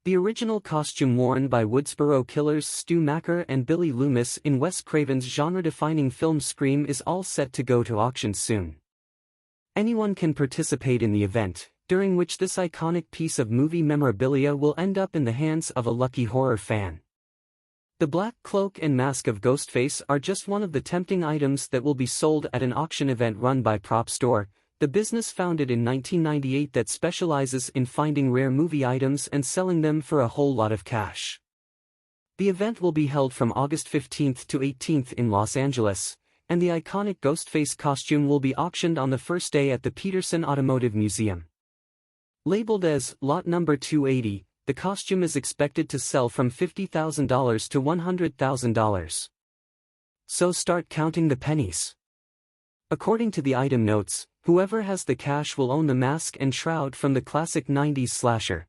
The original costume worn by Woodsboro killers Stu Macker and Billy Loomis in Wes Craven's genre-defining film Scream is all set to go to auction soon. Anyone can participate in the event, during which this iconic piece of movie memorabilia will end up in the hands of a lucky horror fan. The black cloak and mask of Ghostface are just one of the tempting items that will be sold at an auction event run by Prop Store, the business founded in 1998 that specializes in finding rare movie items and selling them for a whole lot of cash. The event will be held from August 15th to 18th in Los Angeles, and the iconic Ghostface costume will be auctioned on the first day at the Peterson Automotive Museum. Labeled as Lot Number 280, the costume is expected to sell from $50,000 to $100,000. So start counting the pennies. According to the item notes, whoever has the cash will own the mask and shroud from the classic 90s slasher.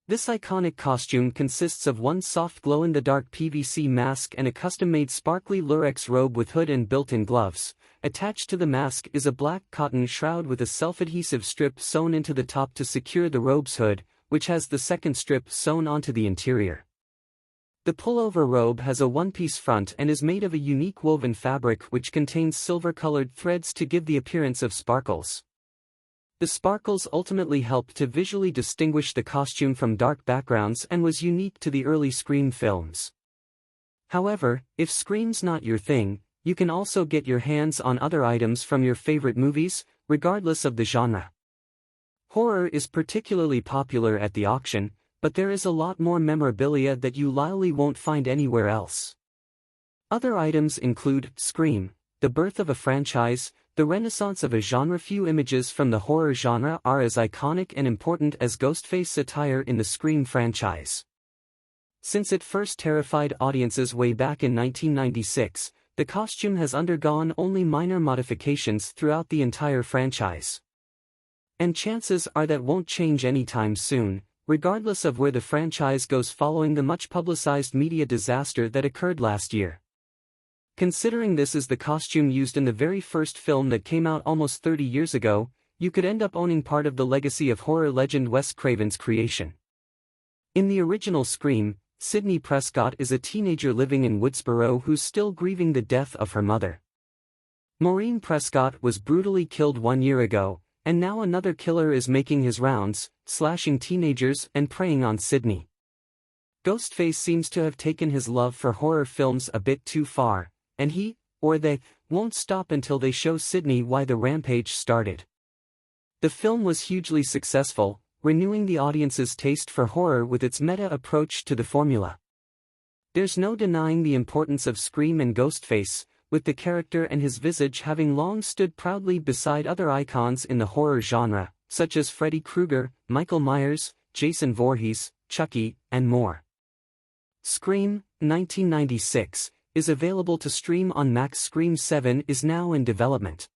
This iconic costume consists of one soft glow-in-the-dark PVC mask and a custom-made sparkly lurex robe with hood and built-in gloves. Attached to the mask is a black cotton shroud with a self-adhesive strip sewn into the top to secure the robe's hood, which has the second strip sewn onto the interior. The pullover robe has a one-piece front and is made of a unique woven fabric which contains silver-colored threads to give the appearance of sparkles. The sparkles ultimately helped to visually distinguish the costume from dark backgrounds and was unique to the early Scream films. However, if Scream's not your thing, you can also get your hands on other items from your favorite movies, regardless of the genre. Horror is particularly popular at the auction, but there is a lot more memorabilia that you likely won't find anywhere else. Other items include Scream, the birth of a franchise, the renaissance of a genre. Few images from the horror genre are as iconic and important as Ghostface's attire in the Scream franchise. Since it first terrified audiences way back in 1996, the costume has undergone only minor modifications throughout the entire franchise. And chances are that won't change anytime soon, regardless of where the franchise goes following the much-publicized media disaster that occurred last year. Considering this is the costume used in the very first film that came out almost 30 years ago, you could end up owning part of the legacy of horror legend Wes Craven's creation. In the original Scream, Sidney Prescott is a teenager living in Woodsboro who's still grieving the death of her mother. Maureen Prescott was brutally killed 1 year ago, and now another killer is making his rounds, slashing teenagers and preying on Sidney. Ghostface seems to have taken his love for horror films a bit too far, and he, or they, won't stop until they show Sidney why the rampage started. The film was hugely successful, renewing the audience's taste for horror with its meta approach to the formula. There's no denying the importance of Scream and Ghostface, with the character and his visage having long stood proudly beside other icons in the horror genre, such as Freddy Krueger, Michael Myers, Jason Voorhees, Chucky, and more. Scream, 1996, is available to stream on Max. Scream 7 is now in development.